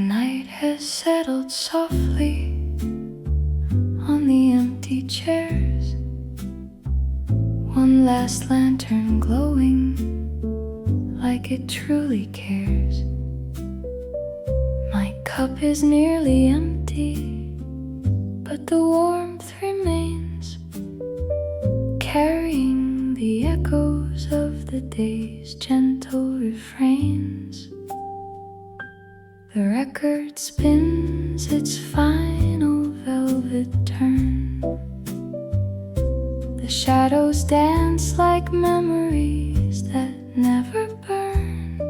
night has settled softly on the empty chairs. One last lantern glowing like it truly cares. My cup is nearly empty, but the warmth remains, carrying the echoes of the day's gentle refrains. The record spins its final velvet turn. The shadows dance like memories that never burn.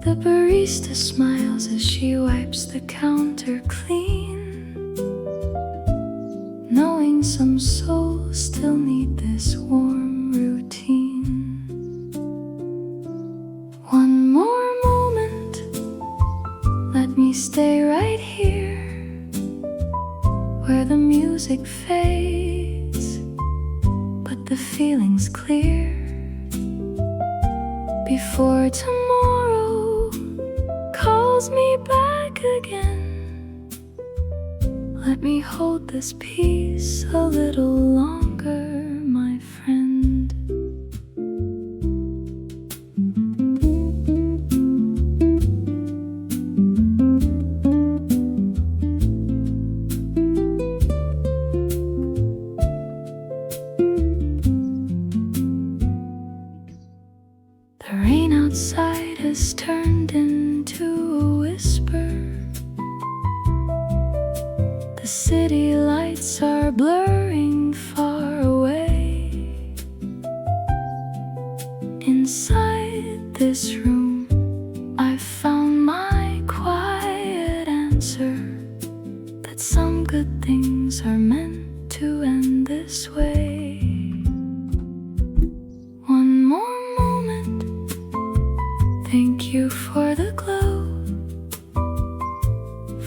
The barista smiles as she wipes the counter clean, knowing some souls still need this warm routine. One more moment, let me stay right here, where the music fades, but the feeling's clear. Before tomorrow calls me back again, let me hold this peace a little longer, my friend. The rain outside has turned into a whisper. The city lights are blurring far away. Inside this room, I've found my quiet answer, that some good things are meant to end this way. One more moment, thank you for the glow,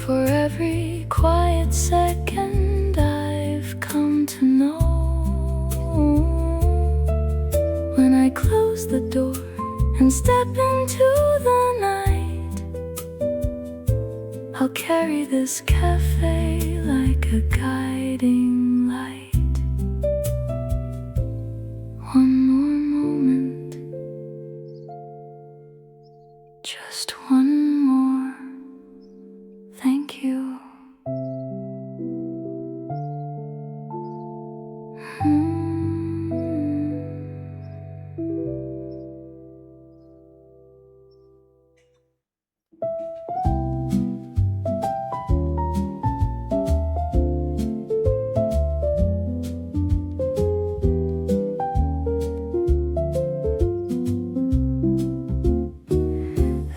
for every quiet second I've come to know. When I close the door and step into the night, I'll carry this cafe like a guiding light. One more moment, just one more thank you.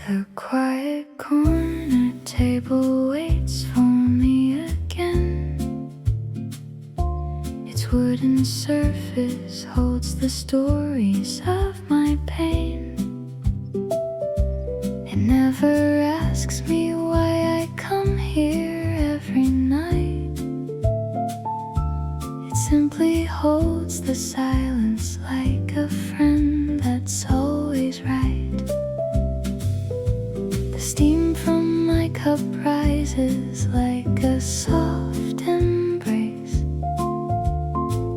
The quiet corner table waits for me again. Its wooden surface holds the stories of my pain. It never asks me why I come here every night. It simply holds the silence like a friend that's always right. The steam from my cup rises like a soft embrace,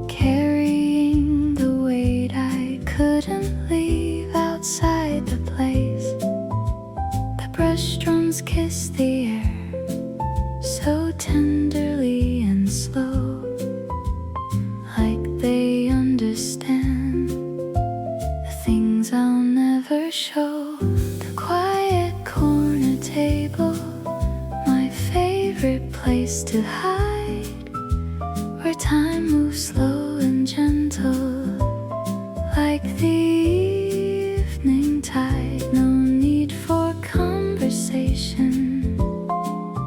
carrying the weight I couldn't leave outside the place. The brush strums kiss the